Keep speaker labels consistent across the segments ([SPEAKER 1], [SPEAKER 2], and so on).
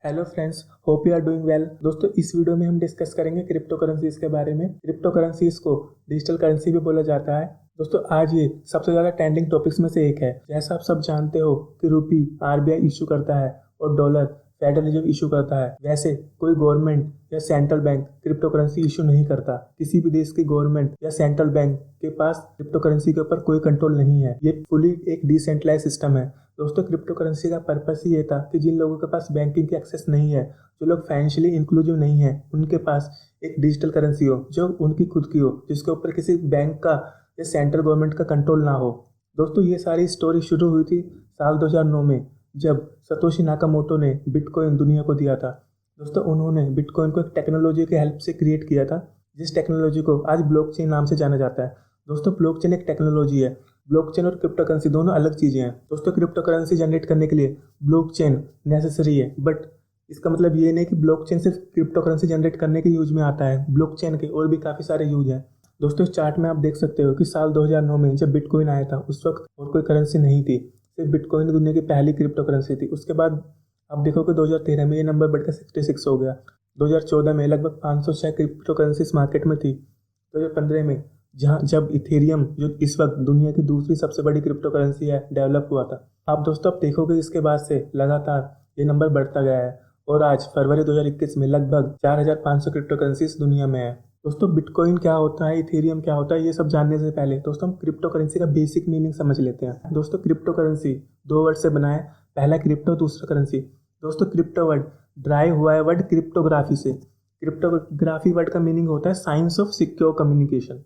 [SPEAKER 1] Hello friends, hope you are doing well. दोस्तों, इस video में हम डिस्कस करेंगे क्रिप्टो करेंसीज के बारे में। क्रिप्टो करेंसीज को डिजिटल करेंसी भी बोला जाता है। दोस्तों, आज ये सबसे ज़्यादा ट्रेंडिंग टॉपिक्स में से एक है। जैसा आप सब जानते हो कि रुपी आरबीआई इशू करता है और डॉलर फेडरल रिजर्व इशू करता है, वैसे कोई गवर्नमेंट या central bank crypto currency issue नहीं करता। किसी भी देश की गवर्नमेंट या सेंट्रल बैंक के पास क्रिप्टो करेंसी के ऊपर कोई कंट्रोल नहीं है। ये फुली एक डिसेंट्रलाइज सिस्टम है। दोस्तों, क्रिप्टो करेंसी का पर्पस ही ये था कि जिन लोगों के पास बैंकिंग की एक्सेस नहीं है, जो लोग फाइनेंशियली इंक्लूसिव नहीं है, उनके पास एक डिजिटल करेंसी हो जो उनकी खुद की हो, जिसके ऊपर किसी बैंक का या सेंट्रल गवर्नमेंट का कंट्रोल ना हो। दोस्तों, ये सारी स्टोरी शुरू हुई थी साल 2009 में, जब सतोशी नाकामोटो ने बिटकॉइन दुनिया को दिया था। दोस्तों, उन्होंने बिटकॉइन को एक टेक्नोलॉजी के हेल्प से क्रिएट किया था, जिस टेक्नोलॉजी को आज ब्लॉकचेन नाम से जाना जाता है। दोस्तों, ब्लॉकचेन एक टेक्नोलॉजी है। ब्लॉकचेन और क्रिप्टो करेंसी दोनों अलग चीज़ें हैं। दोस्तों, क्रिप्टो करेंसी जनरेट करने के लिए ब्लॉकचेन नेसेसरी है, बट इसका मतलब ये नहीं कि ब्लॉकचेन सिर्फ क्रिप्टो करेंसी जनरेट करने के यूज में आता है। ब्लॉकचेन के और भी काफ़ी सारे यूज हैं। दोस्तों, इस चार्ट में आप देख सकते हो कि साल 2009 में जब बिटकॉइन आया था, उस वक्त और कोई करेंसी नहीं थी, सिर्फ बिटकॉइन दुनिया की पहली क्रिप्टो करेंसी थी। उसके बाद आप देखो कि 2013 में ये नंबर बढ़कर 66 हो गया। 2014 में लगभग 506 क्रिप्टो करेंसीज मार्केट में थी। 2015 में जब इथेरियम, जो इस वक्त दुनिया की दूसरी सबसे बड़ी क्रिप्टो करेंसी है, डेवलप हुआ था। आप दोस्तों अब देखोगे इसके बाद से लगातार ये नंबर बढ़ता गया है और आज फरवरी 2021 में लगभग 4500 क्रिप्टो करेंसीज दुनिया में है। दोस्तों, बिटकॉइन क्या होता है, इथेरियम क्या होता है, ये सब जानने से पहले दोस्तों हम क्रिप्टो करेंसी का बेसिक मीनिंग समझ लेते हैं। दोस्तों, क्रिप्टो करेंसी दो वर्ड से बना है, पहला क्रिप्टो, दूसरा करेंसी। दोस्तों, क्रिप्टो वर्ड ड्राइव हुआ है वर्ड क्रिप्टोग्राफी से। क्रिप्टोग्राफी वर्ड का मीनिंग होता है science of secure communication.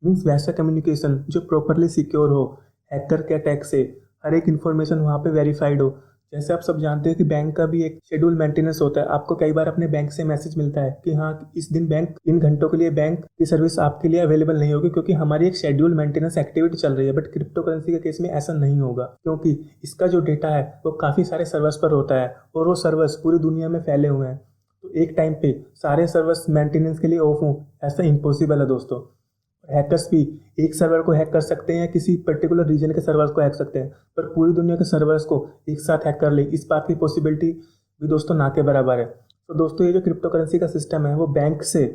[SPEAKER 1] Means वैसा कम्युनिकेशन जो प्रॉपरली सिक्योर हो, हैकर के अटैक से हर एक इन्फॉर्मेशन वहाँ पे वेरीफाइड हो। जैसे आप सब जानते हैं कि बैंक का भी एक शेड्यूल मेंटेनेंस होता है। आपको कई बार अपने बैंक से मैसेज मिलता है कि हाँ, इस दिन बैंक इन घंटों के लिए बैंक की सर्विस आपके लिए अवेलेबल नहीं होगी, क्योंकि हमारी एक शेड्यूल मेंटेनेंस एक्टिविटी चल रही है। बट क्रिप्टो करेंसी के केस में ऐसा नहीं होगा, क्योंकि इसका जो डेटा है वो काफ़ी सारे सर्वर्स पर होता है और वो सर्वर्स पूरी दुनिया में फैले हुए हैं। तो एक टाइम पे सारे सर्वर्स मेंटेनेंस के लिए ऑफ हों, ऐसा इम्पॉसिबल है। दोस्तों, हैकर्स भी एक सर्वर को हैक कर सकते हैं, किसी पर्टिकुलर रीजन के सर्वर्स को हैक सकते हैं, पर पूरी दुनिया के सर्वर्स को एक साथ हैक कर ले, इस बात की पॉसिबिलिटी भी दोस्तों ना के बराबर है। तो दोस्तों, ये जो क्रिप्टो करेंसी का सिस्टम है वो बैंक से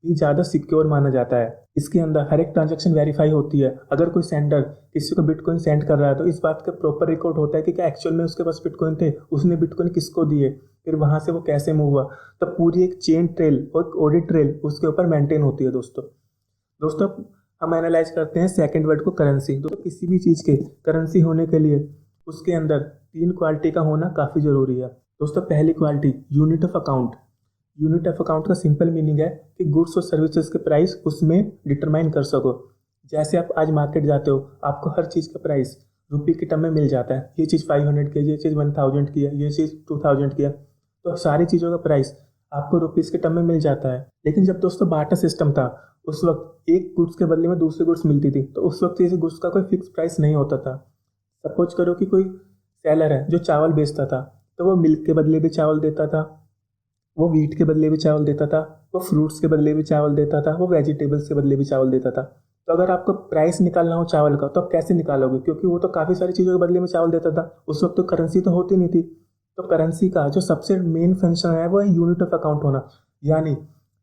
[SPEAKER 1] भी ज़्यादा सिक्योर माना जाता है। इसके अंदर हर एक ट्रांजैक्शन वेरीफाई होती है। अगर कोई सेंडर किसी को बिटकॉइन सेंड कर रहा है तो इस बात का प्रॉपर रिकॉर्ड होता है कि क्या एक्चुअल में उसके पास बिटकॉइन थे, उसने बिटकॉइन किसको दिए, फिर वहाँ से वो कैसे मूव हुआ। तो पूरी एक चेन ट्रेल और एक ऑडिट ट्रेल उसके ऊपर मेंटेन होती है। दोस्तों हम एनालाइज करते हैं सेकंड वर्ड को, करेंसी। दोस्तों, किसी भी चीज़ के करेंसी होने के लिए उसके अंदर 3 क्वालिटी का होना काफ़ी ज़रूरी है। दोस्तों, पहली quality unit of account. Unit of account का सिंपल मीनिंग है कि गुड्स और सर्विसेज के प्राइस उसमें डिटरमाइन कर सको। जैसे आप आज मार्केट जाते हो, आपको हर चीज़ का प्राइस रुपये के टर्म में मिल जाता है। ये चीज़ 500 की है, ये चीज़ 1000 की है, ये चीज़ 2000 की है। तो सारी चीज़ों का प्राइस आपको रुपीज़ के टर्म में मिल जाता है। लेकिन जब दोस्तों बार्टर सिस्टम था, उस वक्त एक गुड्स के बदले में दूसरी गुड्स मिलती थी, तो उस वक्त इस गुड्स का कोई फिक्स प्राइस नहीं होता था। सपोज करो कि कोई सेलर है जो चावल बेचता था, तो वो मिल्क के बदले भी चावल देता था, वो वीट के बदले भी चावल देता था, वो फ्रूट्स के बदले भी चावल देता था, वो वेजिटेबल्स के बदले भी चावल देता था। तो अगर आपको प्राइस निकालना हो चावल का, तो आप कैसे निकालोगे, क्योंकि वो तो काफ़ी सारी चीज़ों के बदले में चावल देता था। उस वक्त तो करेंसी तो होती नहीं थी। तो करेंसी का जो सबसे मेन फंक्शन है वो है यूनिट ऑफ अकाउंट होना, यानी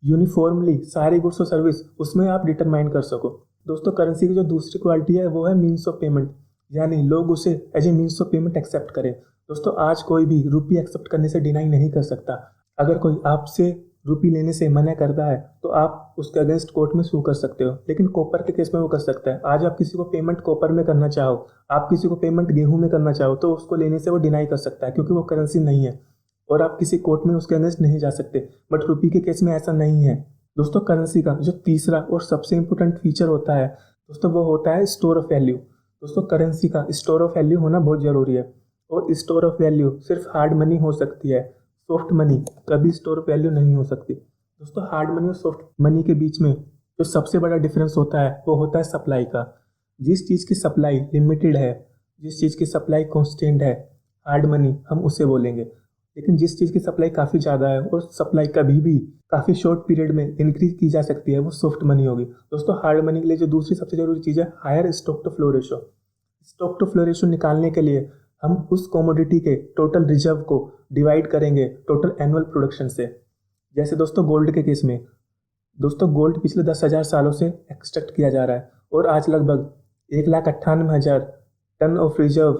[SPEAKER 1] यूनिफॉर्मली सारी गुड्स और सर्विस उसमें आप डिटरमाइन कर सको। दोस्तों, करेंसी की जो दूसरी क्वालिटी है वो है मीन्स ऑफ पेमेंट, यानी लोग उसे as a means of payment accept करें। दोस्तों, आज कोई भी रुपये एक्सेप्ट करने से डिनाई नहीं कर सकता। अगर कोई आपसे रुपये लेने से मना करता है तो आप उसके अगेंस्ट कोर्ट में सू कर सकते हो, लेकिन कॉपर के केस में वो कर सकता है। आज आप किसी को पेमेंट कॉपर में करना चाहो, आप किसी को पेमेंट गेहूं में करना चाहो, तो उसको लेने से वो डिनाई कर सकता है, क्योंकि वो करेंसी नहीं है और आप किसी कोर्ट में उसके अगेंस्ट नहीं जा सकते। बट रुपये के केस में ऐसा नहीं है। दोस्तों, करेंसी का जो तीसरा और सबसे इंपॉर्टेंट फीचर होता है दोस्तों, वो होता है स्टोर ऑफ वैल्यू। दोस्तों, करेंसी का स्टोर ऑफ वैल्यू होना बहुत ज़रूरी है, और स्टोर ऑफ वैल्यू सिर्फ हार्ड मनी हो सकती है, सॉफ्ट मनी कभी स्टोर ऑफ वैल्यू नहीं हो सकती। दोस्तों, हार्ड मनी और सॉफ्ट मनी के बीच में जो सबसे बड़ा डिफरेंस होता है वो होता है सप्लाई का। जिस चीज़ की सप्लाई लिमिटेड है, जिस चीज़ की सप्लाई कॉन्स्टेंट है, हार्ड मनी हम उसे बोलेंगे। लेकिन जिस चीज़ की सप्लाई काफ़ी ज़्यादा है और सप्लाई कभी भी काफ़ी शॉर्ट पीरियड में इंक्रीज की जा सकती है, वो सॉफ्ट मनी होगी। दोस्तों, हार्ड मनी के लिए जो दूसरी सबसे ज़रूरी चीज़ है, higher stock to flow ratio. Stock to flow ratio निकालने के लिए हम उस कमोडिटी के टोटल रिजर्व को डिवाइड करेंगे टोटल एनुअल प्रोडक्शन से। जैसे दोस्तों गोल्ड के केस में, दोस्तों गोल्ड पिछले 10,000 सालों से एक्सट्रैक्ट किया जा रहा है और आज लगभग 1,98,000 टन ऑफ रिजर्व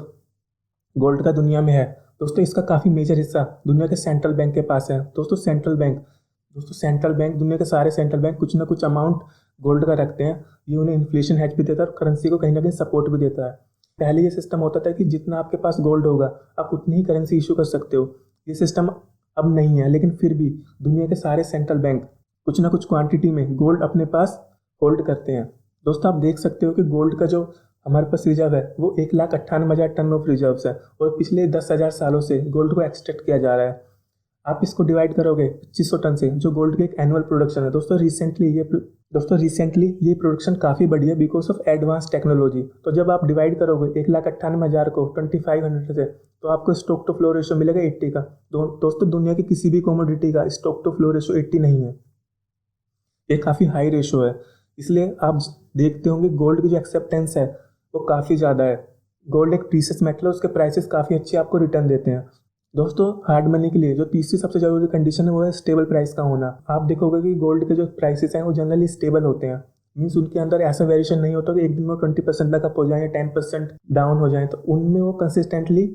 [SPEAKER 1] गोल्ड का दुनिया में है। दोस्तों इसका काफ़ी मेजर हिस्सा दुनिया के सेंट्रल बैंक के पास है। दोस्तों सेंट्रल बैंक दुनिया के सारे सेंट्रल बैंक कुछ ना कुछ अमाउंट गोल्ड का रखते हैं। ये उन्हें इन्फ्लेशन हेज भी देता है और करेंसी को कहीं ना कहीं सपोर्ट भी देता है। पहले ये सिस्टम होता था कि जितना आपके पास गोल्ड होगा आप उतनी ही करेंसी इशू कर सकते हो। ये सिस्टम अब नहीं है, लेकिन फिर भी दुनिया के सारे सेंट्रल बैंक कुछ ना कुछ क्वांटिटी में गोल्ड अपने पास होल्ड करते हैं। दोस्तों आप देख सकते हो कि गोल्ड का जो हमारे पास रिजर्व है वो 1,98,000 टन ऑफ रिजर्व है और पिछले 10,000 सालों से गोल्ड को एक्सट्रैक्ट किया जा रहा है। आप इसको डिवाइड करोगे 2500 टन से, जो गोल्ड की एक एनुअल प्रोडक्शन है। दोस्तों रिसेंटली ये प्रोडक्शन काफ़ी बढ़ी है बिकॉज ऑफ एडवांस टेक्नोलॉजी। तो जब आप डिवाइड करोगे 1,98,000 को 2500 से, तो आपको स्टॉक टू फ्लो रेशियो मिलेगा 80 का। दोस्तों दुनिया की किसी भी कमोडिटी का स्टॉक टू फ्लो रेशियो 80 नहीं है, ये काफ़ी हाई रेशियो है। इसलिए आप देखते होंगे गोल्ड की जो एक्सेप्टेंस है वो काफ़ी ज़्यादा है। गोल्ड एक प्रीशियस मेटल है, उसके प्राइसेस काफ़ी अच्छे आपको रिटर्न देते हैं। दोस्तों हार्ड मनी के लिए जो तीसरी सबसे ज़रूरी कंडीशन है वो है स्टेबल प्राइस का होना। आप देखोगे कि गोल्ड के जो प्राइसेस हैं वो जनरली स्टेबल होते हैं, मीन्स उनके अंदर ऐसा वेरिएशन नहीं होता कि एक दिन में 20% तक अप हो जाए या 10% डाउन हो जाए। तो उनमें वो कंसिस्टेंटली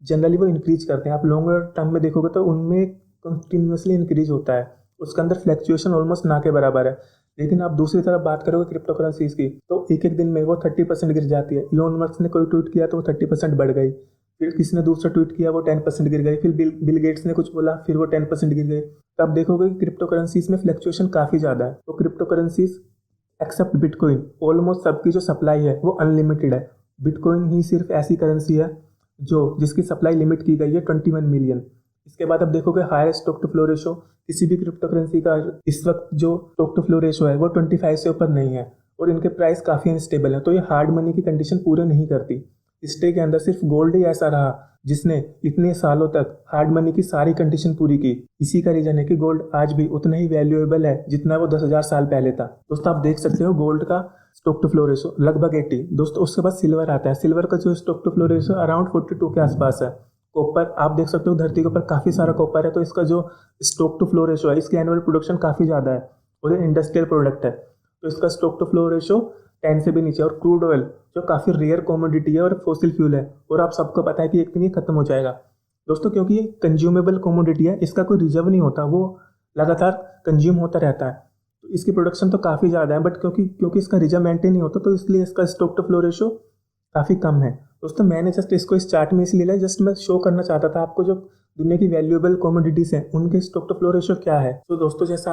[SPEAKER 1] जनरली वो इंक्रीज करते हैं। आप लॉन्गर टर्म में देखोगे तो उनमें कंटिन्यूसली इंक्रीज होता है, उसके अंदर फ्लैक्चुएशन ऑलमोस्ट ना के बराबर है। लेकिन आप दूसरी तरफ बात करोगे क्रिप्टो करेंसीज की, तो एक एक दिन में वो 30% गिर जाती है। इलोन मस्क ने कोई ट्वीट किया तो वो 30% बढ़ गई, फिर किसी ने दूसरा ट्वीट किया वो 10% गिर गई, फिर बिल गेट्स ने कुछ बोला फिर वो 10% गिर गई। तो आप देखोगे कि क्रिप्टो करेंसीज में फ्लैक्चुएशन काफ़ी ज़्यादा है। तो crypto currencies except bitcoin, almost सबकी जो सप्लाई है वो अनलिमिटेड है। बिटकॉइन ही सिर्फ ऐसी करेंसी है जिसकी सप्लाई लिमिट की गई है 21 मिलियन। इसके बाद आप देखोगे higher stock to flow ratio, किसी भी क्रिप्टो करेंसी का इस वक्त जो स्टॉक टू फ्लो रेशो है वो 25 से ऊपर नहीं है और इनके प्राइस काफ़ी अनस्टेबल है। तो ये हार्ड मनी की कंडीशन पूरे नहीं करती। स्टे के अंदर सिर्फ गोल्ड ही ऐसा रहा जिसने इतने सालों तक हार्ड मनी की सारी कंडीशन पूरी की। इसी का रीजन है कि गोल्ड आज भी उतना ही वैल्यूएबल है जितना वो 10,000 साल पहले था। दोस्तों आप देख सकते हो गोल्ड का स्टॉक टू फ्लो रेशो लगभग 80। दोस्तों उसके बाद सिल्वर आता है। सिल्वर का जो stock to flow ratio around 42 के आसपास है। कॉपर आप देख सकते हो धरती के ऊपर काफ़ी सारा कॉपर है, तो इसका जो स्टॉक टू फ्लो रेशो है, इसकी एनुअल प्रोडक्शन काफ़ी ज़्यादा है और ये इंडस्ट्रियल प्रोडक्ट है, तो इसका स्टॉक टू फ्लो रेशो 10 से भी नीचे। और क्रूड ऑयल जो काफ़ी रेयर कमोडिटी है और फॉसिल फ्यूल है और आप सबको पता है कि एक दिन ये खत्म हो जाएगा दोस्तों, क्योंकि ये कंज्यूमेबल कमोडिटी है, इसका कोई रिजर्व नहीं होता, वो लगातार कंज्यूम होता रहता है। तो इसकी प्रोडक्शन तो काफ़ी ज़्यादा है, बट क्योंकि इसका रिजर्व मेंटेन नहीं होता तो इसलिए इसका स्टॉक टू फ्लो रेशो काफ़ी कम है। दोस्तों मैंने जस्ट इसको इस चार्ट में इसलिए लिया, जस्ट मैं शो करना चाहता था आपको जो दुनिया की वैल्यूएबल कमोडिटीज़ हैं उनके स्टॉक टू फ्लो रेशो क्या है। तो दोस्तों जैसा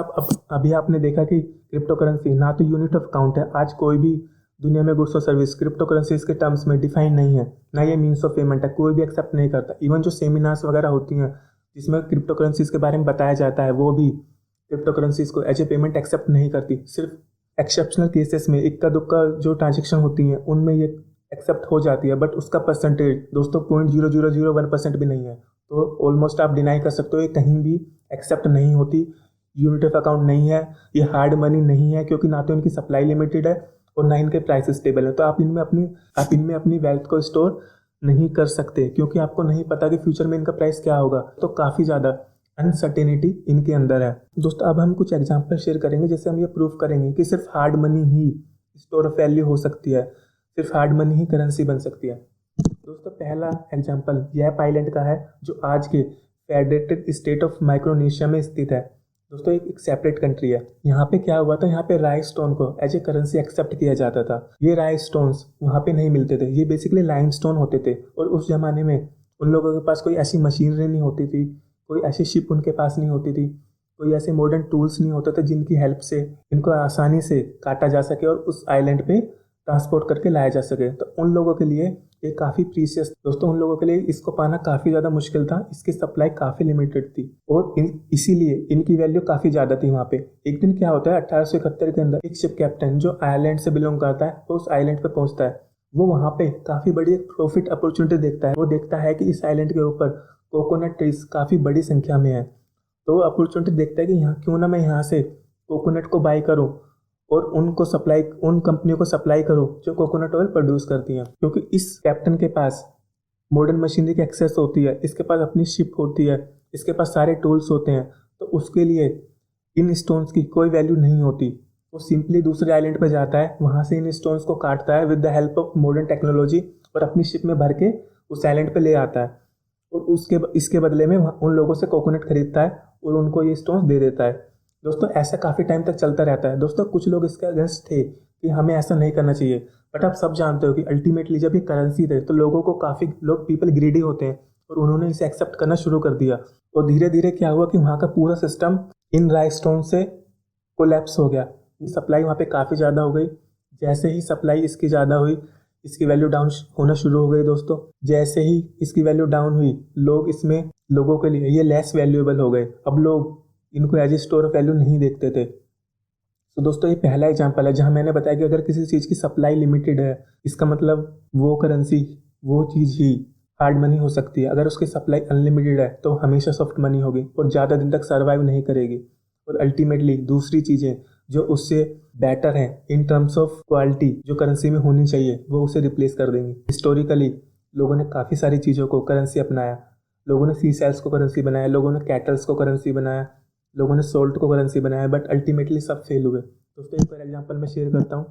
[SPEAKER 1] अभी आपने देखा कि क्रिप्टो करेंसी ना तो यूनिट ऑफ काउंट है, आज कोई भी दुनिया में गुड्स और सर्विस क्रिप्टो करेंसीज के टर्म्स में डिफाइन नहीं है, ना ये मीन्स ऑफ पेमेंट है, कोई भी एक्सेप्ट नहीं करता। इवन जो सेमिनार्स वगैरह होती हैं जिसमें क्रिप्टो करेंसीज के बारे में बताया जाता है वो भी क्रिप्टो करेंसीज को एज ए पेमेंट एक्सेप्ट नहीं करती। सिर्फ एक्सेप्शनल केसेस में इक्का दुक्का जो ट्रांजेक्शन होती हैं उनमें ये एक्सेप्ट हो जाती है, बट उसका परसेंटेज दोस्तों 0.0001% भी नहीं है। तो ऑलमोस्ट आप डिनाई कर सकते हो ये कहीं भी एक्सेप्ट नहीं होती, यूनिट ऑफ अकाउंट नहीं है, ये हार्ड मनी नहीं है, क्योंकि ना तो इनकी सप्लाई लिमिटेड है और ना इनके प्राइस स्टेबल है। तो आप इनमें अपनी वेल्थ को स्टोर नहीं कर सकते, क्योंकि आपको नहीं पता कि फ्यूचर में इनका प्राइस क्या होगा। तो काफ़ी ज़्यादा अनसर्टेनिटी इनके अंदर है। दोस्तों अब हम कुछ एग्जांपल शेयर करेंगे जिससे हम ये प्रूव करेंगे कि सिर्फ hard money he store of value हो सकती है, सिर्फ हार्ड मनी ही करेंसी बन सकती है। दोस्तों पहला एग्जांपल यैप आइलैंड का है जो आज के फेडरेटेड स्टेट ऑफ माइक्रोनेशिया में स्थित है। दोस्तों एक सेपरेट कंट्री है। यहाँ पे क्या हुआ था, यहाँ पे राई स्टोन को एज ए करेंसी एक्सेप्ट किया जाता था। ये राई स्टोन्स वहाँ पे नहीं मिलते थे, ये बेसिकली लाइम स्टोन होते थे और उस जमाने में उन लोगों के पास कोई ऐसी मशीनरी नहीं होती थी, कोई ऐसी शिप उनके पास नहीं होती थी, कोई ऐसे मॉडर्न टूल्स नहीं होते थे जिनकी हेल्प से इनको आसानी से काटा जा सके और उस आइलैंड पे ट्रांसपोर्ट करके लाया जा सके। तो उन लोगों के लिए ये काफ़ी प्रीशियस, दोस्तों उन लोगों के लिए इसको पाना काफ़ी ज़्यादा मुश्किल था, इसकी सप्लाई काफ़ी लिमिटेड थी और इसीलिए इनकी वैल्यू काफ़ी ज़्यादा थी वहाँ पे। एक दिन क्या होता है 1871 के अंदर एक शिप कैप्टन जो आयरलैंड से बिलोंग करता है वो उस आइलैंड पे पहुँचता है। वो वहाँ पे काफ़ी बड़ी एक प्रॉफिट अपॉर्चुनिटी देखता है। वो देखता है कि इस आइलैंड के ऊपर कोकोनट ट्रीज काफ़ी बड़ी संख्या में है, तो वो अपॉर्चुनिटी देखता है कि यहाँ क्यों ना मैं यहाँ से कोकोनट को बाई करूँ और उन कंपनियों को सप्लाई करो जो कोकोनट ऑयल प्रोड्यूस करती हैं, क्योंकि इस कैप्टन के पास मॉडर्न मशीनरी की एक्सेस होती है, इसके पास अपनी शिप होती है, इसके पास सारे टूल्स होते हैं, तो उसके लिए इन स्टोन्स की कोई वैल्यू नहीं होती। वो सिंपली दूसरे आइलैंड पर जाता है, वहाँ से इन स्टोन्स को काटता है with the help of modern technology और अपनी शिप में भर के उस आइलैंड पर ले आता है और इसके बदले में उन लोगों से कोकोनट खरीदता है और उनको ये स्टोन्स दे देता है। दोस्तों ऐसा काफ़ी टाइम तक चलता रहता है। दोस्तों कुछ लोग इसके अगेंस्ट थे कि हमें ऐसा नहीं करना चाहिए, बट आप सब जानते हो कि अल्टीमेटली जब ये करेंसी थे तो लोगों को काफ़ी लोग पीपल ग्रीडी होते हैं और उन्होंने इसे एक्सेप्ट करना शुरू कर दिया और धीरे धीरे क्या हुआ कि वहाँ का पूरा सिस्टम इन राय स्टोन से कोलैप्स हो गया। सप्लाई वहाँ पे काफ़ी ज़्यादा हो गई। जैसे ही सप्लाई इसकी ज़्यादा हुई, इसकी वैल्यू डाउन होना शुरू हो गई। दोस्तों जैसे ही इसकी वैल्यू डाउन हुई, लोगों के लिए ये लेस वैल्यूएबल हो गए। अब लोग इनको as a store of value नहीं देखते थे। तो दोस्तों ये पहला एग्जांपल है जहां मैंने बताया कि अगर किसी चीज़ की सप्लाई लिमिटेड है, इसका मतलब वो करेंसी वो चीज़ ही हार्ड मनी हो सकती है। अगर उसकी सप्लाई अनलिमिटेड है तो हमेशा सॉफ्ट मनी होगी और ज़्यादा दिन तक सर्वाइव नहीं करेगी और अल्टीमेटली दूसरी चीज़ें जो उससे बेटर हैं इन टर्म्स ऑफ क्वालिटी जो करेंसी में होनी चाहिए वो उसे रिप्लेस कर देंगी। हिस्टोरिकली लोगों ने काफ़ी सारी चीज़ों को करेंसी अपनाया। लोगों ने सी सेल्स को करेंसी बनाया, लोगों ने कैटल्स को करेंसी बनाया, लोगों ने सोल्ट को करेंसी बनाया, बट अल्टीमेटली सब फेल हुए। दोस्तों एक और एग्जांपल मैं शेयर करता हूँ।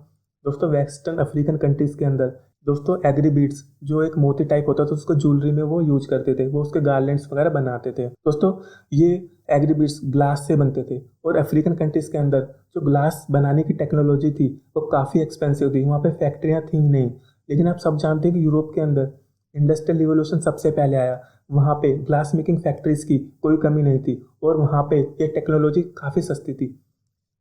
[SPEAKER 1] दोस्तों वेस्टर्न अफ्रीकन कंट्रीज़ के अंदर दोस्तों एग्री बीड्स जो एक मोती टाइप होता था उसको ज्वेलरी में वो यूज करते थे, वो उसके गार्लैंड्स वगैरह बनाते थे। दोस्तों ये एग्री बीड्स ग्लास से बनते थे और अफ्रीकन कंट्रीज़ के अंदर जो ग्लास बनाने की टेक्नोलॉजी थी वो काफ़ी एक्सपेंसिव थी, वहाँ पे फैक्ट्रियाँ थी नहीं। लेकिन आप सब जानते हैं कि यूरोप के अंदर इंडस्ट्रियल रिवोल्यूशन सबसे पहले आया, वहाँ पे ग्लास मेकिंग फैक्ट्रीज़ की कोई कमी नहीं थी और वहाँ पे ये टेक्नोलॉजी काफ़ी सस्ती थी।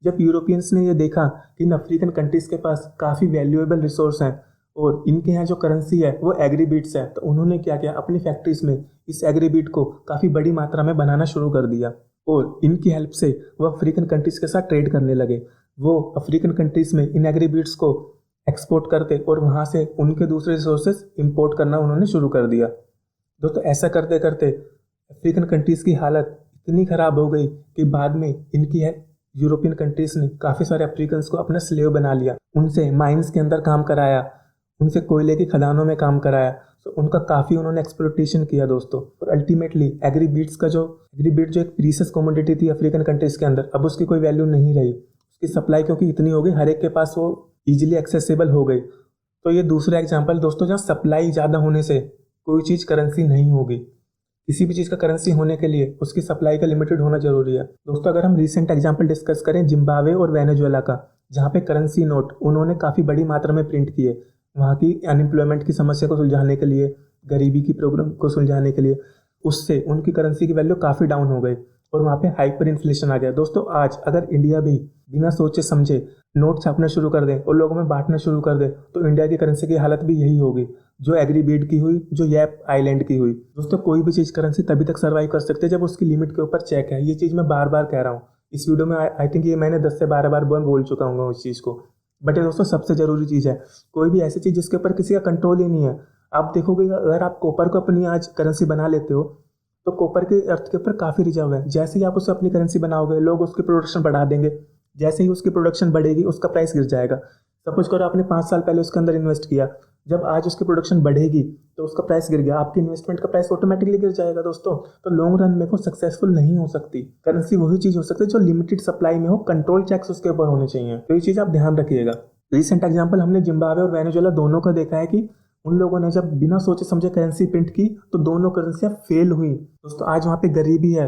[SPEAKER 1] जब यूरोपियंस ने ये देखा कि इन अफ्रीकन कंट्रीज़ के पास काफ़ी वैल्यूएबल रिसोर्स हैं और इनके यहाँ जो करेंसी है वो एग्री बीड्स है, तो उन्होंने क्या किया, अपनी फैक्ट्रीज में इस एग्री बीड को काफ़ी बड़ी मात्रा में बनाना शुरू कर दिया और इनकी हेल्प से वो अफ्रीकन कंट्रीज़ के साथ ट्रेड करने लगे। वो अफ्रीकन कंट्रीज़ में इन एग्री बीड्स को एक्सपोर्ट करते और वहाँ से उनके दूसरे रिसोर्सेज इंपोर्ट करना उन्होंने शुरू कर दिया। दोस्तों ऐसा करते करते अफ्रीकन कंट्रीज़ की हालत इतनी ख़राब हो गई कि बाद में इनकी यूरोपियन कंट्रीज़ ने काफ़ी सारे अफ्रीकन्स को अपना स्लेव बना लिया, उनसे माइंस के अंदर काम कराया, उनसे कोयले की खदानों में काम कराया, तो उनका काफ़ी उन्होंने एक्सप्लॉयटेशन किया दोस्तों। और अल्टीमेटली एग्री बीड जो एक प्रीशियस कमोडिटी थी अफ्रीकन कंट्रीज़ के अंदर, अब उसकी कोई वैल्यू नहीं रही। उसकी सप्लाई क्योंकि इतनी हो गई, हर एक के पास वो ईजिली एक्सेसिबल हो गई। तो ये दूसरा एग्जाम्पल दोस्तों जहाँ सप्लाई ज़्यादा होने से कोई चीज़ करेंसी नहीं होगी। किसी भी चीज़ का करेंसी होने के लिए उसकी सप्लाई का लिमिटेड होना जरूरी है। दोस्तों अगर हम रिसेंट एग्जांपल डिस्कस करें जिम्बाब्वे और वेनेजुएला का, जहाँ पे करेंसी नोट उन्होंने काफ़ी बड़ी मात्रा में प्रिंट किए, वहाँ की अनएम्प्लॉयमेंट की समस्या को सुलझाने के लिए, गरीबी की प्रॉब्लम को सुलझाने के लिए, उससे उनकी करेंसी की वैल्यू काफ़ी डाउन हो गई और वहाँ पे हाइपर इन्फ्लेशन आ गया। दोस्तों आज अगर इंडिया भी बिना सोचे समझे नोट छापना शुरू कर दें और लोगों में बांटना शुरू कर दे तो इंडिया की करेंसी की हालत भी यही होगी जो एग्री बीड की हुई, जो यैप आइलैंड की हुई। दोस्तों कोई भी चीज़ करेंसी तभी तक सर्वाइव कर सकते हैं जब उसकी लिमिट के ऊपर चेक है। ये चीज़ मैं बार बार कह रहा हूँ इस वीडियो में, आई थिंक ये मैंने 10 से 12 बार बोल चुका हूँ उस चीज़ को। बट ये दोस्तों सबसे ज़रूरी चीज़ है, कोई भी ऐसी चीज़ जिसके ऊपर किसी का कंट्रोल ही नहीं है। आप देखोगे अगर आप कॉपर को अपनी आज करेंसी बना लेते हो तो कॉपर के अर्थ के ऊपर काफ़ी रिजर्व है। जैसे ही आप उसे अपनी करेंसी बनाओगे लोग उसकी प्रोडक्शन बढ़ा देंगे, जैसे ही उसकी प्रोडक्शन बढ़ेगी उसका प्राइस गिर जाएगा। सपोज करो आपने 5 साल पहले उसके अंदर इन्वेस्ट किया, जब आज उसकी प्रोडक्शन बढ़ेगी तो उसका प्राइस गिर गया, आपकी इन्वेस्टमेंट का प्राइस ऑटोमेटिकली गिर जाएगा दोस्तों। तो लॉन्ग रन में वो सक्सेसफुल नहीं हो सकती। करेंसी वही चीज़ हो सकती है जो लिमिटेड सप्लाई में हो, कंट्रोल चेक्स उसके ऊपर होने चाहिए। तो ये चीज़ आप ध्यान रखिएगा। रिसेंट एग्जाम्पल हमने जिम्बाब्वे और वेनेजुएला दोनों का देखा है कि उन लोगों ने जब बिना सोचे समझे करेंसी प्रिंट की तो दोनों करेंसियाँ फेल हुई। दोस्तों आज वहाँ पे गरीबी है,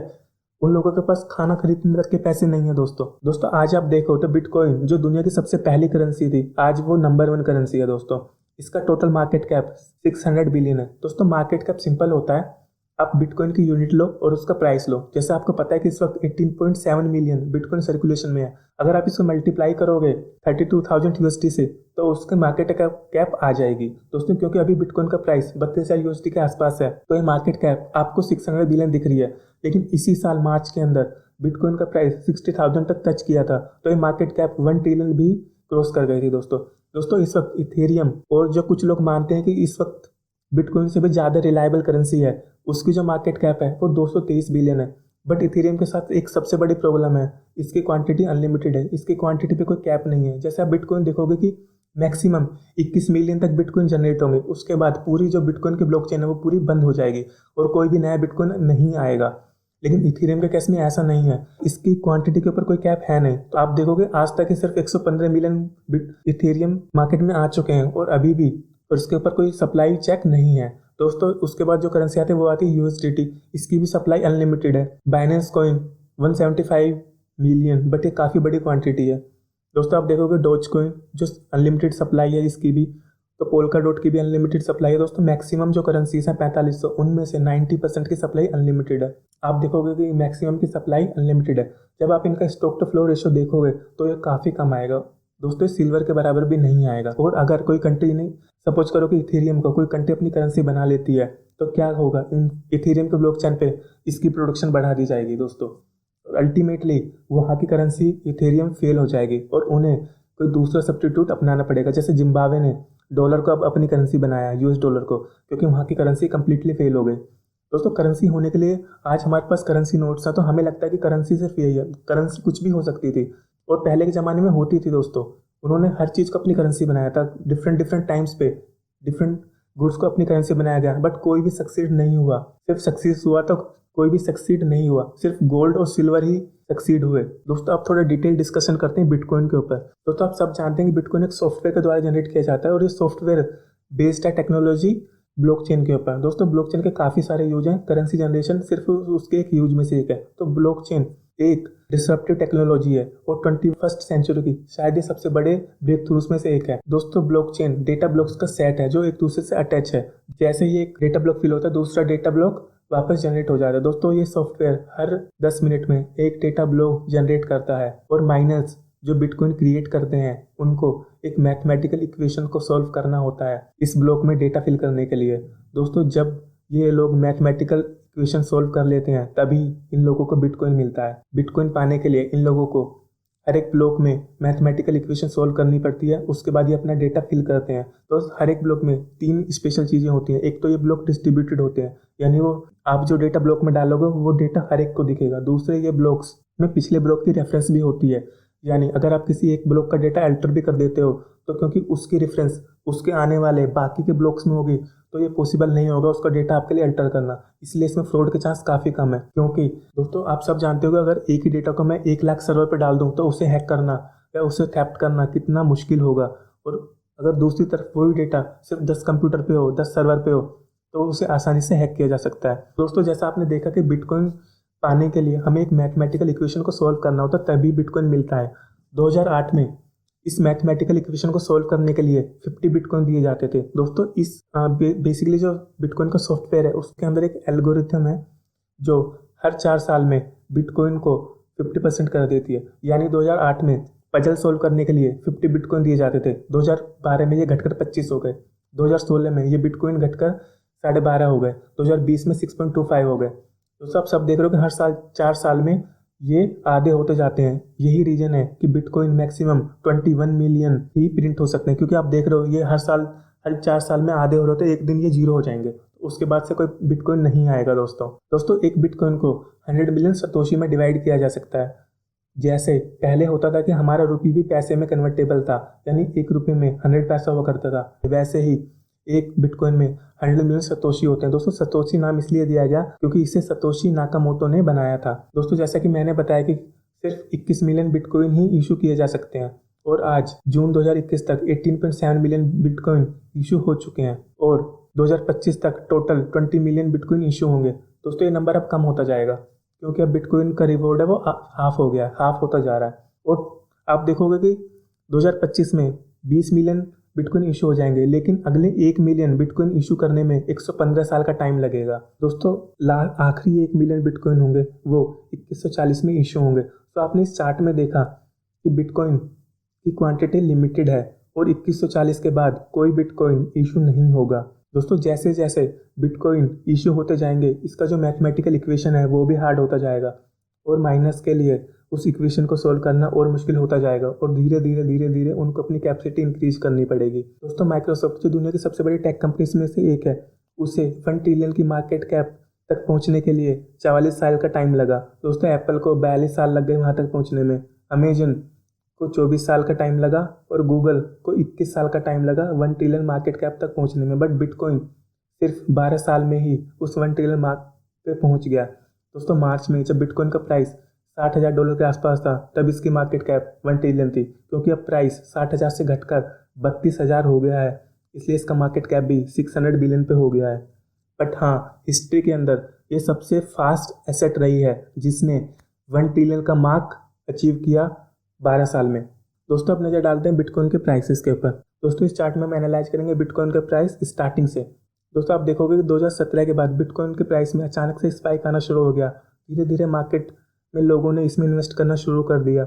[SPEAKER 1] उन लोगों के पास खाना खरीदने के पैसे नहीं है। दोस्तों आज आप देखो तो बिटकॉइन जो दुनिया की सबसे पहली करेंसी थी, आज वो नंबर 1 करेंसी है दोस्तों। इसका टोटल मार्केट कैप 600 बिलियन है। दोस्तों मार्केट कैप सिंपल होता है, आप बिटकॉइन की यूनिट लो और उसका प्राइस लो। जैसे आपको पता है कि इस वक्त 18.7 मिलियन बिटकॉइन सर्कुलेशन में है, अगर आप इसको मल्टीप्लाई करोगे 32,000 USD से तो उसके मार्केट कैप आ जाएगी दोस्तों। क्योंकि अभी बिटकॉइन का प्राइस 32,000 USD के आसपास है तो ये मार्केट कैप आपको 600 बिलियन दिख रही है। लेकिन इसी साल मार्च के अंदर बिटकॉइन का प्राइस 60,000 तक टच किया था तो ये मार्केट कैप 1 ट्रिलियन भी क्रॉस कर गई थी दोस्तों इस वक्त इथेरियम और जो कुछ लोग मानते हैं कि इस वक्त बिटकॉइन से भी ज़्यादा रिलायबल करेंसी है, उसकी जो मार्केट कैप है वो 223 बिलियन है। बट इथेरियम के साथ एक सबसे बड़ी प्रॉब्लम है, इसकी क्वांटिटी अनलिमिटेड है, इसकी क्वांटिटी पे कोई कैप नहीं है। जैसे आप बिटकॉइन देखोगे कि मैक्सिमम 21 मिलियन तक बिटकॉइन जनरेट होंगे। उसके बाद पूरी जो बिटकॉइन की ब्लॉकचेन है वो पूरी बंद हो जाएगी और कोई भी नया बिटकॉइन नहीं आएगा। लेकिन इथेरियम के केस में ऐसा नहीं है, इसकी क्वांटिटी के ऊपर कोई कैप है नहीं। तो आप देखोगे आज तक ही सिर्फ 115 मिलियन इथेरियम मार्केट में आ चुके हैं और अभी भी, और इसके ऊपर कोई सप्लाई चेक नहीं है दोस्तों। उसके बाद जो करेंसी आती है वो आती है यूएसडीटी, इसकी भी सप्लाई अनलिमिटेड है। बाइनेंस कॉइन 175 मिलियन, बट ये काफ़ी बड़ी क्वांटिटी है दोस्तों। आप देखोगे डॉज कॉइन जो अनलिमिटेड सप्लाई है इसकी भी, तो पोल्का डॉट की भी अनलिमिटेड सप्लाई है दोस्तों। मैक्सिमम जो करेंसीज हैं 4500, उनमें से 90% की सप्लाई अनलिमिटेड है। आप देखोगे कि मैक्सिमम की सप्लाई अनलिमिटेड है। जब आप इनका स्टॉक टू फ्लो रेशियो देखोगे तो ये काफ़ी कम आएगा दोस्तों, सिल्वर के बराबर भी नहीं आएगा। और अगर कोई कंट्री नहीं, सपोज करो कि इथेरियम को कोई कंट्री अपनी करेंसी बना लेती है, तो क्या होगा, इन इथेरियम के ब्लॉकचेन पे इसकी प्रोडक्शन बढ़ा दी जाएगी दोस्तों। अल्टीमेटली वहाँ की करेंसी इथेरियम फेल हो जाएगी और उन्हें कोई दूसरा सब्स्टिट्यूट अपनाना पड़ेगा। जैसे जिम्बाब्वे ने डॉलर को अब अपनी करेंसी बनाया, यूएस डॉलर को, क्योंकि वहाँ की करेंसी कम्प्लीटली फेल हो गई दोस्तों। करेंसी होने के लिए आज हमारे पास करेंसी नोट्स है, तो हमें लगता है कि करेंसी सिर्फ यही है। करेंसी कुछ भी हो सकती थी और पहले के ज़माने में होती थी दोस्तों। उन्होंने हर चीज़ को अपनी करेंसी बनाया था, डिफरेंट टाइम्स पे डिफरेंट गुड्स को अपनी करेंसी बनाया गया, बट कोई भी सक्सीड नहीं हुआ। सिर्फ सक्सीड हुआ तो कोई भी सक्सीड नहीं हुआ, सिर्फ गोल्ड और सिल्वर ही सक्सीड हुए दोस्तों। अब थोड़ा डिटेल डिस्कशन करते हैं बिटकॉइन के ऊपर। दोस्तों आप सब जानते हैं कि बिटकॉइन एक सॉफ्टवेयर के द्वारा जनरेट किया जाता है और ये सॉफ्टवेयर बेस्ड है टेक्नोलॉजी ब्लॉकचेन के ऊपर। दोस्तों ब्लॉकचेन के काफ़ी सारे यूज हैं, करेंसी जनरेशन सिर्फ उसके एक यूज में से एक है। तो ब्लॉकचेन एक डिसरप्टिव टेक्नोलॉजी है और 21st सेंचुरी की शायद ये सबसे बड़े ब्रेक थ्रूज में से एक है दोस्तों। ब्लॉकचेन डेटा ब्लॉक्स का सेट है जो एक दूसरे से अटैच है। जैसे ही एक डेटा ब्लॉक फिल होता है, दूसरा डेटा ब्लॉक वापस जनरेट हो जाता है दोस्तों। ये सॉफ्टवेयर हर 10 मिनट में एक डेटा ब्लॉक जनरेट करता है और माइनर्स जो बिटकॉइन क्रिएट करते हैं उनको एक मैथमेटिकल इक्वेशन को सॉल्व करना होता है इस ब्लॉक में डेटा फिल करने के लिए दोस्तों। जब ये लोग मैथमेटिकल इक्वेशन सॉल्व कर लेते हैं तभी इन लोगों को बिटकॉइन मिलता है। बिटकॉइन पाने के लिए इन लोगों को हर एक ब्लॉक में मैथमेटिकल इक्वेशन सॉल्व करनी पड़ती है, उसके बाद ये अपना डेटा फिल करते हैं। तो हर एक ब्लॉक में 3 स्पेशल चीज़ें होती हैं। एक तो ये ब्लॉक डिस्ट्रीब्यूटेड होते हैं, यानी वो आप जो डेटा ब्लॉक में डालोगे वो डेटा हर एक को दिखेगा। दूसरे ये ब्लॉक्स में पिछले ब्लॉक की रेफरेंस भी होती है, यानी अगर आप किसी एक ब्लॉक का डेटा अल्टर भी कर देते हो तो क्योंकि उसकी रेफरेंस उसके आने वाले बाकी के ब्लॉक्स में होगी तो ये पॉसिबल नहीं होगा उसका डेटा आपके लिए अल्टर करना। इसलिए इसमें फ्रॉड के चांस काफ़ी कम है, क्योंकि दोस्तों आप सब जानते हो अगर एक ही डेटा को मैं 1 लाख सर्वर पर डाल दूँ तो उसे हैक करना या उसे थेफ्ट करना कितना मुश्किल होगा। और अगर दूसरी तरफ वही डेटा सिर्फ 10 कंप्यूटर पे हो, 10 सर्वर पे हो, तो उसे आसानी से हैक किया जा सकता है दोस्तों। जैसा आपने देखा कि बिटकॉइन पाने के लिए हमें एक मैथमेटिकल इक्वेशन को सॉल्व करना होता है तभी बिटकॉइन मिलता है। 2008 में इस मैथमेटिकल इक्वेशन को सॉल्व करने के लिए 50 बिटकॉइन दिए जाते थे दोस्तों। इस बेसिकली जो बिटकॉइन का सॉफ्टवेयर है उसके अंदर एक एल्गोरिथम है जो हर 4 साल में बिटकॉइन को 50% कर देती है। यानी 2008 में पजल सॉल्व करने के लिए 50 बिटकॉइन दिए जाते थे, 2012 में ये घटकर 25 हो गए, 2016 में ये बिटकॉइन घटकर 12.5 हो गए, 2020 में 6.25 हो गए। दोस्तों आप सब देख रहे हो कि हर साल 4 साल में ये आधे होते जाते हैं। यही रीजन है कि बिटकॉइन मैक्सिमम 21 मिलियन ही प्रिंट हो सकते हैं, क्योंकि आप देख रहे हो ये हर 4 साल में आधे हो रहे होते, एक दिन ये 0 हो जाएंगे, उसके बाद से कोई बिटकॉइन नहीं आएगा दोस्तों। एक बिटकॉइन को 100 मिलियन सतोशी में डिवाइड किया जा सकता है। जैसे पहले होता था कि हमारा रुपये भी पैसे में कन्वर्टेबल था, यानी 1 रुपये में 100 पैसा हुआ करता था, वैसे ही एक बिटकॉइन में 100 मिलियन सतोशी होते हैं दोस्तों। सतोशी नाम इसलिए दिया गया क्योंकि इसे सतोशी नाकामोटो ने बनाया था दोस्तों। जैसा कि मैंने बताया कि सिर्फ 21 मिलियन बिटकॉइन ही इशू किए जा सकते हैं और आज जून 2021 तक 18.7 मिलियन बिटकॉइन इशू हो चुके हैं और 2025 तक टोटल 20 मिलियन बिटकॉइन इशू होंगे दोस्तों। ये नंबर अब कम होता जाएगा क्योंकि अब बिटकॉइन का रिवॉर्ड है वो हाफ हो गया, हाफ होता जा रहा है। और आप देखोगे कि 2025 में 20 मिलियन बिटकॉइन इशू हो जाएंगे, लेकिन अगले 1 मिलियन बिटकॉइन इशू करने में 115 साल का टाइम लगेगा दोस्तों। आखिरी 1 मिलियन बिटकॉइन होंगे वो 2140 में इशू होंगे। तो आपने इस चार्ट में देखा कि बिटकॉइन की क्वांटिटी लिमिटेड है और 2140 के बाद कोई बिटकॉइन इशू नहीं होगा दोस्तों। जैसे जैसे बिटकॉइन इशू होते जाएंगे इसका जो मैथमेटिकल इक्वेशन है वो भी हार्ड होता जाएगा और माइनस के लिए उस इक्वेशन को सोल्व करना और मुश्किल होता जाएगा और धीरे धीरे उनको अपनी कैपेसिटी इंक्रीज करनी पड़ेगी दोस्तों। माइक्रोसॉफ्ट जो दुनिया की सबसे बड़ी टेक कंपनीज में से एक है, उसे 1 ट्रिलियन की मार्केट कैप तक पहुंचने के लिए 44 साल का टाइम लगा दोस्तों। एप्पल को 42 साल लग गए वहां तक पहुंचने में। अमेजन को 24 साल का टाइम लगा और गूगल को 21 साल का टाइम लगा 1 ट्रिलियन मार्केट कैप तक पहुंचने में, बट बिटकॉइन सिर्फ 12 साल में ही उस 1 ट्रिलियन मार्क पे पहुंच गया। दोस्तों मार्च में जब बिटकॉइन का प्राइस $60,000 के आसपास था तब इसकी मार्केट कैप 1 ट्रिलियन थी, क्योंकि अब प्राइस 60,000 से घटकर 32,000 हो गया है, इसलिए इसका मार्केट कैप भी 600 बिलियन पे हो गया है। बट हाँ, हिस्ट्री के अंदर ये सबसे फास्ट एसेट रही है जिसने 1 ट्रिलियन का मार्क अचीव किया 12 साल में। दोस्तों अब नज़र डालते हैं बिटकॉइन के प्राइसेस के ऊपर। दोस्तों इस चार्ट में हम एनालाइज करेंगे बिटकॉइन का प्राइस स्टार्टिंग से। दोस्तों आप देखोगे कि 2017 के बाद बिटकॉइन के प्राइस में अचानक से स्पाइक आना शुरू हो गया। धीरे धीरे मार्केट में लोगों ने इसमें इन्वेस्ट करना शुरू कर दिया,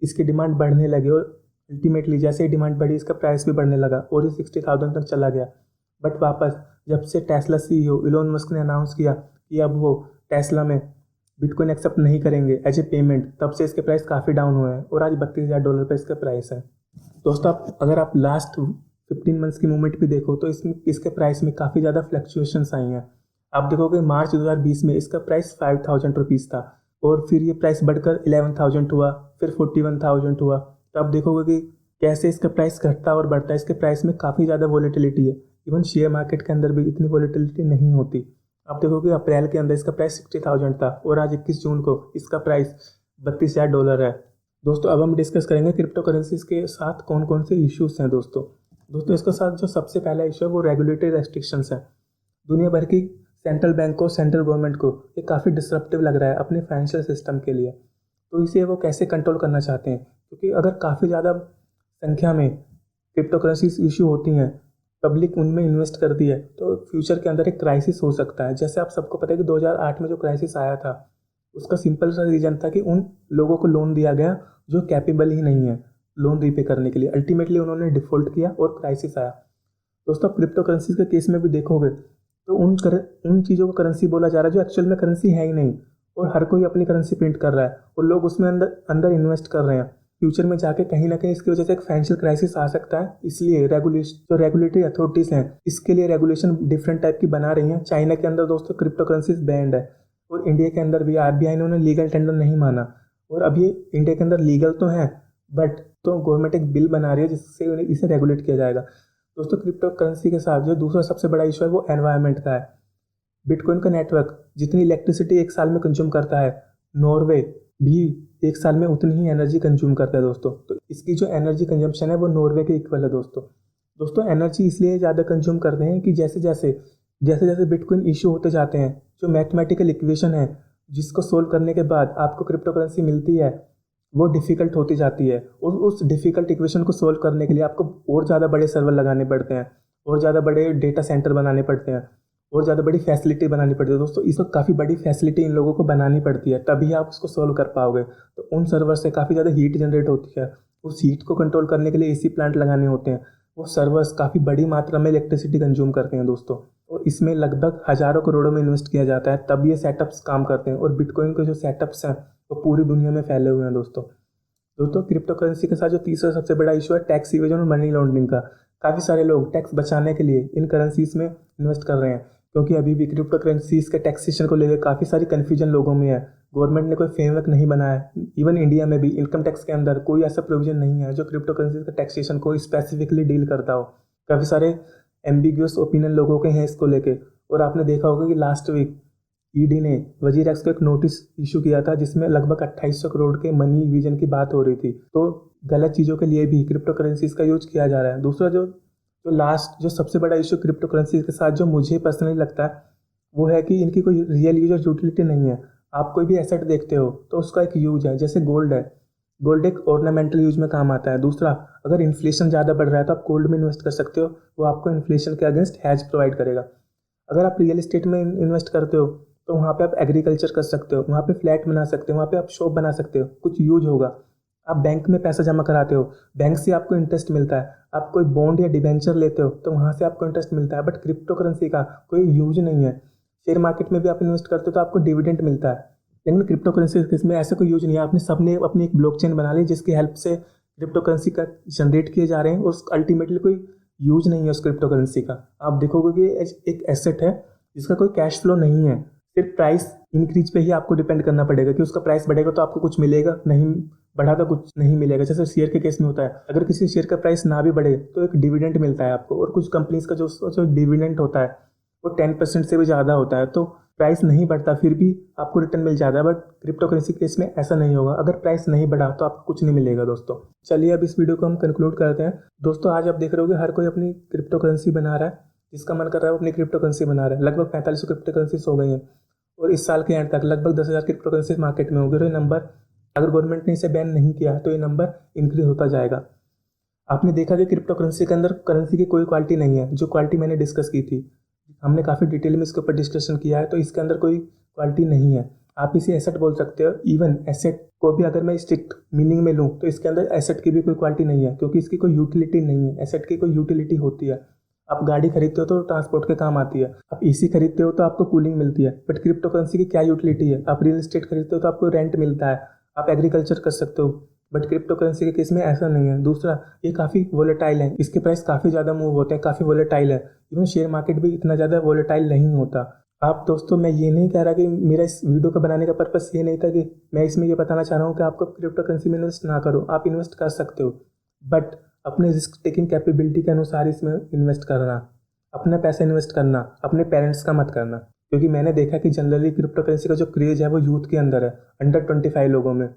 [SPEAKER 1] इसकी डिमांड बढ़ने लगी और अल्टीमेटली जैसे ही डिमांड बढ़ी इसका प्राइस भी बढ़ने लगा और ये 60,000 तक चला गया। बट वापस जब से टेस्ला CEO इलोन मस्क ने अनाउंस किया कि अब वो टेस्ला में बिटकॉइन एक्सेप्ट नहीं करेंगे एज ए पेमेंट, तब से इसके प्राइस काफ़ी डाउन हुए हैं और आज $32,000 पे इसका प्राइस है। दोस्तों अगर आप लास्ट 15 मंथ्स की मूवमेंट भी देखो तो इसके प्राइस में काफ़ी ज़्यादा फ्लक्चुएशंस आई हैं। आप देखोगे मार्च 2020 में इसका प्राइस 5,000 रुपीज़ था और फिर ये प्राइस बढ़कर 11,000 हुआ, फिर 41,000 हुआ। तो आप देखोगे कि कैसे इसका प्राइस घटता और बढ़ता है। इसके प्राइस में काफ़ी ज़्यादा वॉलेटिलिटी है, इवन शेयर मार्केट के अंदर भी इतनी वॉलेटिलिटी नहीं होती। आप देखोगे अप्रैल के अंदर इसका प्राइस 60,000 था और आज 21 जून को इसका प्राइस $32,000 है। दोस्तों अब हम डिस्कस करेंगे क्रिप्टो करेंसीज के साथ कौन कौन से इश्यूज़ हैं। दोस्तों इसके साथ जो सबसे पहला इशू है वो रेगुलेटरी रेस्ट्रिक्शंस है। दुनिया भर की सेंट्रल बैंक को, सेंट्रल गवर्नमेंट को ये काफ़ी डिसरप्टिव लग रहा है अपने फाइनेंशियल सिस्टम के लिए, तो इसे वो कैसे कंट्रोल करना चाहते हैं, क्योंकि अगर काफ़ी ज़्यादा संख्या में क्रिप्टो करेंसीज इशू होती हैं, पब्लिक उनमें इन्वेस्ट करती है, तो फ्यूचर के अंदर एक क्राइसिस हो सकता है। जैसे आप सबको पता है कि 2008 में जो क्राइसिस आया था उसका सिंपल सा रीज़न था कि उन लोगों को लोन दिया गया जो कैपेबल ही नहीं है लोन रीपे करने के लिए। अल्टीमेटली उन्होंने डिफ़ॉल्ट किया और क्राइसिस आया। दोस्तों क्रिप्टो करेंसीज के केस में भी देखोगे तो उन चीज़ों को करेंसी बोला जा रहा है जो एक्चुअल में करेंसी है ही नहीं, और हर कोई अपनी करेंसी प्रिंट कर रहा है और लोग उसमें अंदर इन्वेस्ट कर रहे हैं। फ्यूचर में जाके कहीं ना कहीं इसकी वजह से एक फाइनेंशियल क्राइसिस आ सकता है, इसलिए रेगुलेटरी अथॉरिटीज़ हैं इसके लिए रेगुलेशन डिफरेंट टाइप की बना रही हैं। चाइना के अंदर दोस्तों क्रिप्टो करेंसीज बैंड है और इंडिया के अंदर भी RBI ने उन्हें लीगल टेंडर नहीं माना, और अब ये इंडिया के अंदर लीगल तो है बट तो गवर्नमेंट एक बिल बना रही है जिससे इसे रेगुलेट किया जाएगा। दोस्तों क्रिप्टो करेंसी के साथ जो दूसरा सबसे बड़ा इशू है वो एनवायरनमेंट का है। बिटकॉइन का नेटवर्क जितनी इलेक्ट्रिसिटी एक साल में कंज्यूम करता है, नॉर्वे भी एक साल में उतनी ही एनर्जी कंज्यूम करता है दोस्तों। तो इसकी जो एनर्जी कंजम्पशन है वो नॉर्वे के इक्वल है दोस्तों एनर्जी इसलिए ज़्यादा कंज्यूम करते हैं कि जैसे जैसे बिटकॉइन इशू होते जाते हैं, जो मैथमेटिकल इक्वेशन है जिसको सोल्व करने के बाद आपको क्रिप्टो करेंसी मिलती है वो डिफ़िकल्ट होती जाती है, और उस डिफ़िकल्ट इक्वेशन को सोल्व करने के लिए आपको और ज़्यादा बड़े सर्वर लगाने पड़ते हैं, और ज़्यादा बड़े डेटा सेंटर बनाने पड़ते हैं, और ज़्यादा बड़ी फैसिलिटी बनानी पड़ती है। दोस्तों इस वक्त काफ़ी बड़ी फैसिलिटी इन लोगों को बनानी पड़ती है, तभी आप उसको सोल्व कर पाओगे। तो उन सर्वर से काफ़ी ज़्यादा हीट जनरेट होती है, उस हीट को कंट्रोल करने के लिए AC प्लांट लगाने होते हैं। वो सर्वर्स काफ़ी बड़ी मात्रा में इलेक्ट्रिसिटी कंज्यूम करते हैं दोस्तों, और इसमें लगभग हज़ारों करोड़ों में इन्वेस्ट किया जाता है, तब ये सेटअप्स काम करते हैं। और बिटकॉइन के जो सेटअप्स हैं वो पूरी दुनिया में फैले हुए हैं दोस्तों क्रिप्टो करेंसी के साथ जो तीसरा सबसे बड़ा इशू है टैक्स इवेजन और मनी लॉन्ड्रिंग का। काफ़ी सारे लोग टैक्स बचाने के लिए इन करेंसीज में इन्वेस्ट कर रहे हैं, क्योंकि अभी भी क्रिप्टो करेंसीज के टैक्सेशन को लेकर काफ़ी सारी कन्फ्यूजन लोगों में है। गवर्नमेंट ने कोई फ्रेमवर्क नहीं बनाया है। इवन इंडिया में भी इनकम टैक्स के अंदर कोई ऐसा प्रोविजन नहीं है जो क्रिप्टो करेंसीज के टैक्सेशन को स्पेसिफिकली डील करता हो। काफ़ी सारे एम्बिग्यूअस ओपिनियन लोगों के हैं इसको लेके, और आपने देखा होगा कि लास्ट वीक ED ने वजीर-X को एक नोटिस इशू किया था जिसमें लगभग 2800 करोड़ के मनी इवेजन की बात हो रही थी। तो गलत चीज़ों के लिए भी क्रिप्टो करेंसीज का यूज किया जा रहा है। दूसरा जो सबसे बड़ा इशू क्रिप्टो करेंसीज के साथ जो मुझे पर्सनली लगता है वो है कि इनकी कोई रियल यूज और यूटिलिटी नहीं है। आप कोई भी एसेट देखते हो तो उसका एक यूज है, जैसे गोल्ड है, गोल्ड एक ऑर्नामेंटल यूज में काम आता है। दूसरा, अगर इन्फ्लेशन ज़्यादा बढ़ रहा है तो आप गोल्ड में इन्वेस्ट कर सकते हो, वो आपको इन्फ्लेशन के अगेंस्ट हैज प्रोवाइड करेगा। अगर आप रियल एस्टेट में इन्वेस्ट करते हो तो वहाँ पे आप एग्रीकल्चर कर सकते हो, वहाँ पे फ्लैट बना सकते हो, वहाँ पे आप शॉप बना सकते हो, कुछ यूज होगा। आप बैंक में पैसा जमा कराते हो, बैंक से आपको इंटरेस्ट मिलता है। आप कोई बॉन्ड या डिबेंचर लेते हो तो वहाँ से आपको इंटरेस्ट मिलता है, बट क्रिप्टो करेंसी का कोई यूज नहीं है। शेयर मार्केट में भी आप इन्वेस्ट करते हो तो आपको डिविडेंड मिलता है, लेकिन क्रिप्टो करेंसी में ऐसा कोई यूज नहीं है। आपने सबने अपनी एक ब्लॉकचेन बना ली जिसकी हेल्प से क्रिप्टो करेंसी का जनरेट किए जा रहे हैं, और अल्टीमेटली कोई यूज नहीं है उस क्रिप्टो करेंसी का। आप देखोगे कि एक एसेट है जिसका कोई कैश फ्लो नहीं है, सिर्फ प्राइस इंक्रीज पे ही आपको डिपेंड करना पड़ेगा कि उसका प्राइस बढ़ेगा तो आपको कुछ मिलेगा, नहीं बढ़ा तो कुछ नहीं मिलेगा। जैसे शेयर के केस में होता है, अगर किसी शेयर का प्राइस ना भी बढ़े तो एक डिविडेंड मिलता है आपको, और कुछ कंपनीज का जो डिविडेंड होता है वो 10% से भी ज़्यादा होता है। तो प्राइस नहीं बढ़ता फिर भी आपको रिटर्न मिल जाता है, बट क्रिप्टो करेंसी केस में ऐसा नहीं होगा। अगर प्राइस नहीं बढ़ा तो आपको कुछ नहीं मिलेगा दोस्तों। चलिए अब इस वीडियो को हम कंक्लूड करते हैं। दोस्तों आज आप देख रहे होगे हर कोई अपनी क्रिप्टो करेंसी बना रहा है, जिसका मन कर रहा है वो अपनी क्रिप्टो करेंसी बना रहा है। लगभग 4500 क्रिप्टो करेंसीज हो गई हैं, और इस साल के एंड तक लगभग 10,000 क्रिप्टो करेंसीज मार्केट में होगी। और ये नंबर, अगर गवर्नमेंट ने इसे बैन नहीं किया तो ये नंबर इंक्रीज होता जाएगा। आपने देखा कि क्रिप्टो करेंसी के अंदर करेंसी की कोई क्वालिटी नहीं है, जो क्वालिटी मैंने डिस्कस की थी, हमने काफ़ी डिटेल में इसके ऊपर डिस्कशन किया है। तो इसके अंदर कोई क्वालिटी नहीं है, आप इसे एसेट बोल सकते हो। इवन एसेट को भी अगर मैं स्ट्रिक्ट मीनिंग में लूँ तो इसके अंदर एसेट की भी कोई क्वालिटी नहीं है, क्योंकि इसकी कोई यूटिलिटी नहीं है। एसेट की कोई यूटिलिटी होती है, आप गाड़ी खरीदते हो तो ट्रांसपोर्ट के काम आती है, आप एसी खरीदते हो तो आपको कूलिंग मिलती है। बट क्रिप्टो करेंसी की क्या यूटिलिटी है? आप रियल एस्टेट खरीदते हो तो आपको रेंट मिलता है, आप एग्रीकल्चर कर सकते हो। बट क्रिप्टो करेंसी के केस में ऐसा नहीं है। दूसरा, ये काफ़ी वोलेटाइल है, इसके प्राइस काफ़ी ज़्यादा मूव होते हैं, काफ़ी वोलेटाइल है। इवन शेयर मार्केट भी इतना ज़्यादा वोलेटाइल नहीं होता। आप दोस्तों, मैं ये नहीं कह रहा कि मेरा इस वीडियो को बनाने का पर्पस ये नहीं था कि मैं इसमें ये बताना चाह रहा हूँ कि आपको क्रिप्टो करेंसी में इन्वेस्ट ना करो। आप इन्वेस्ट कर सकते हो, बट अपने रिस्क टेकिंग कैपेबिलिटी के अनुसार इसमें इन्वेस्ट करना, अपना पैसा इन्वेस्ट करना, अपने पेरेंट्स का मत करना। क्योंकि मैंने देखा कि जनरली क्रिप्टो करेंसी का जो क्रेज है वो यूथ के अंदर है, अंडर 25 लोगों में।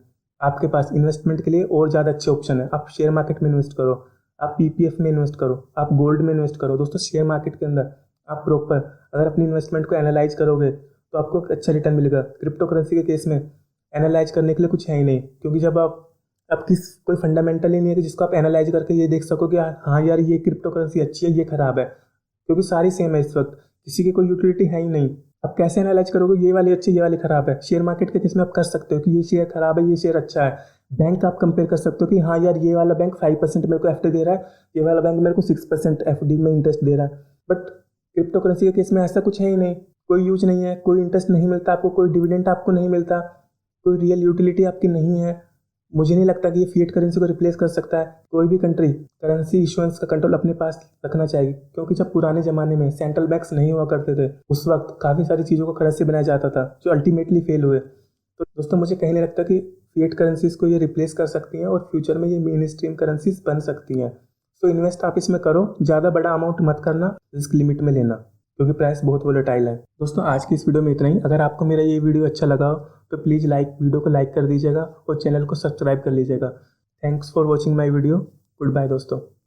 [SPEAKER 1] आपके पास इन्वेस्टमेंट के लिए और ज़्यादा अच्छे ऑप्शन है। आप शेयर मार्केट में इन्वेस्ट करो, आप पीपीएफ में इन्वेस्ट करो, आप गोल्ड में इन्वेस्ट करो। दोस्तों शेयर मार्केट के अंदर आप प्रॉपर अगर अपनी इन्वेस्टमेंट को एनालाइज करोगे तो आपको एक अच्छा रिटर्न मिलेगा। क्रिप्टो करेंसी के केस में एनालाइज करने के लिए कुछ है ही नहीं, क्योंकि जब आप किस कोई फंडामेंटल ही नहीं है कि जिसको आप एनालाइज करके ये देख सको कि हाँ यार ये क्रिप्टो करेंसी अच्छी है, ये खराब है, क्योंकि सारी सेम है इस वक्त, किसी की कोई यूटिलिटी है ही नहीं। आप कैसे एनालाइज करोगे ये वाली अच्छी ये वाली खराब है? शेयर मार्केट के केस में आप कर सकते हो कि ये शेयर खराब है, ये शेयर अच्छा है। बैंक आप कंपेयर कर सकते हो कि हाँ यार ये वाला बैंक 5% मेरे को एफडी दे रहा है, ये वाला बैंक मेरे को 6% एफडी में इंटरेस्ट दे रहा है। बट क्रिप्टो करेंसी के केस में ऐसा कुछ है ही नहीं, कोई यूज नहीं है, कोई इंटरेस्ट नहीं मिलता आपको, कोई डिविडेंड आपको नहीं मिलता, कोई रियल यूटिलिटी आपकी नहीं है। मुझे नहीं लगता कि ये फिएट करेंसी को रिप्लेस कर सकता है। कोई भी कंट्री करेंसी इशुएंस का कंट्रोल अपने पास रखना चाहिए, क्योंकि जब पुराने ज़माने में सेंट्रल बैंक्स नहीं हुआ करते थे उस वक्त काफ़ी सारी चीज़ों को करेंसी बनाया जाता था जो अल्टीमेटली फेल हुए। तो दोस्तों मुझे कहीं नहीं लगता कि फिएट करेंसीज को ये रिप्लेस कर सकती हैं, और फ्यूचर में ये मेन स्ट्रीम करेंसीज बन सकती हैं। तो इन्वेस्ट आप इसमें करो, ज़्यादा बड़ा अमाउंट मत करना, रिस्क लिमिट में लेना, क्योंकि प्राइस बहुत वोलेटाइल है। दोस्तों आज की इस वीडियो में इतना ही। अगर आपको मेरा ये वीडियो अच्छा लगा हो तो प्लीज़ वीडियो को लाइक कर दीजिएगा और चैनल को सब्सक्राइब कर लीजिएगा। Thanks for watching my video. Good bye दोस्तों।